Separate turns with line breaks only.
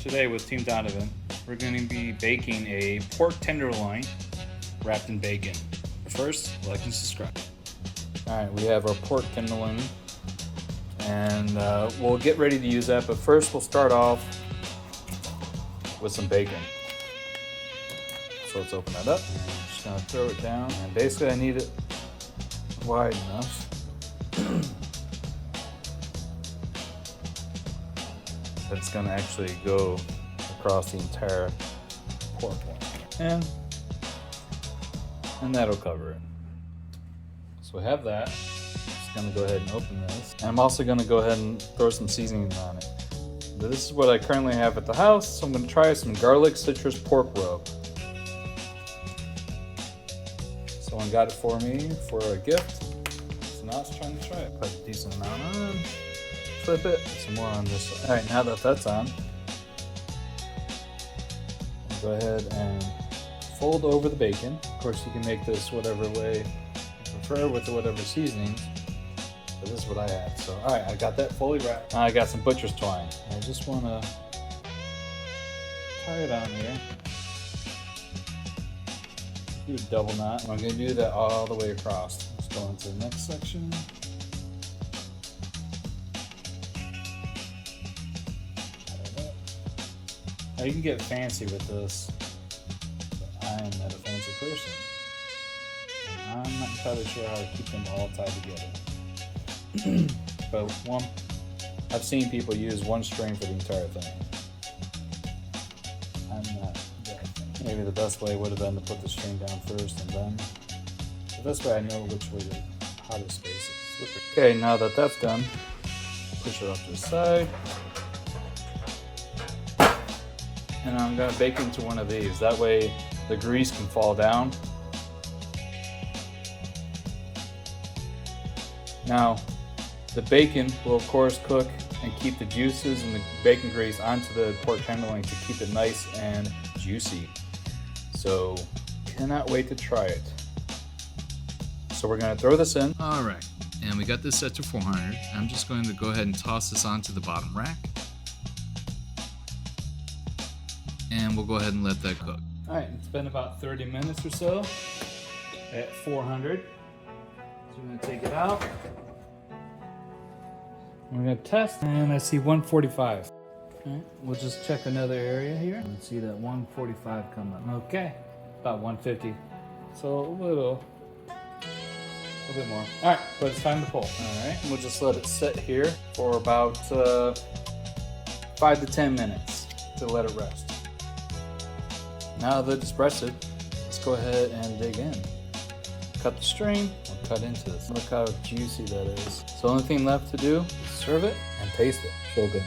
Today with Team Donovan, we're going to be baking a pork tenderloin wrapped in bacon. First, like and subscribe. Alright, we have our pork tenderloin and we'll get ready to use that, but first we'll start off with some bacon. So let's open that up. I'm just going to throw it down, and basically I need it wide enough that it's going to actually go across the entire pork one. And that'll cover it. So we have that. Just going to go ahead and open this. And I'm also going to go ahead and throw some seasoning on it. This is what I currently have at the house, so I'm going to try some garlic citrus pork rub. Someone got it for me for a gift, so now it's trying to try it. Put a decent amount on, flip it, some more on this side. Alright, now that that's on, I'll go ahead and fold over the bacon. Of course, you can make this whatever way you prefer with whatever seasonings, but this is what I have. So, alright, I got that fully wrapped. Now I got some butcher's twine. I just want to tie it on here. Do a double knot. I'm going to do that all the way across. Let's go into the next section. Now you can get fancy with this, but I am not a fancy person. And I'm not entirely sure how to keep them all tied together. But I've seen people use one string for the entire thing. I'm not. Maybe the best way would have been to put the string down first and then. But this way I know which way how to space it. Okay, now that that's done, push it off to the side. And I'm going to bake into one of these. That way the grease can fall down. Now, the bacon will of course cook and keep the juices and the bacon grease onto the pork tenderloin to keep it nice and juicy. So, cannot wait to try it. So we're going to throw this in.
All right, and we got this set to 400. I'm just going to go ahead and toss this onto the bottom rack. And we'll go ahead and let that cook.
All right, it's been about 30 minutes or so at 400. So we're going to take it out. We're going to test, and I see 145. Alright, we'll just check another area here and see that 145 come up. Okay, about 150. So a little bit more. Alright, but it's time to pull. Alright, we'll just let it sit here for about 5 to 10 minutes to let it rest. Now that it's rested, let's go ahead and dig in. Cut the string, we'll cut into this. Look how juicy that is. So the only thing left to do is serve it and taste it. So good.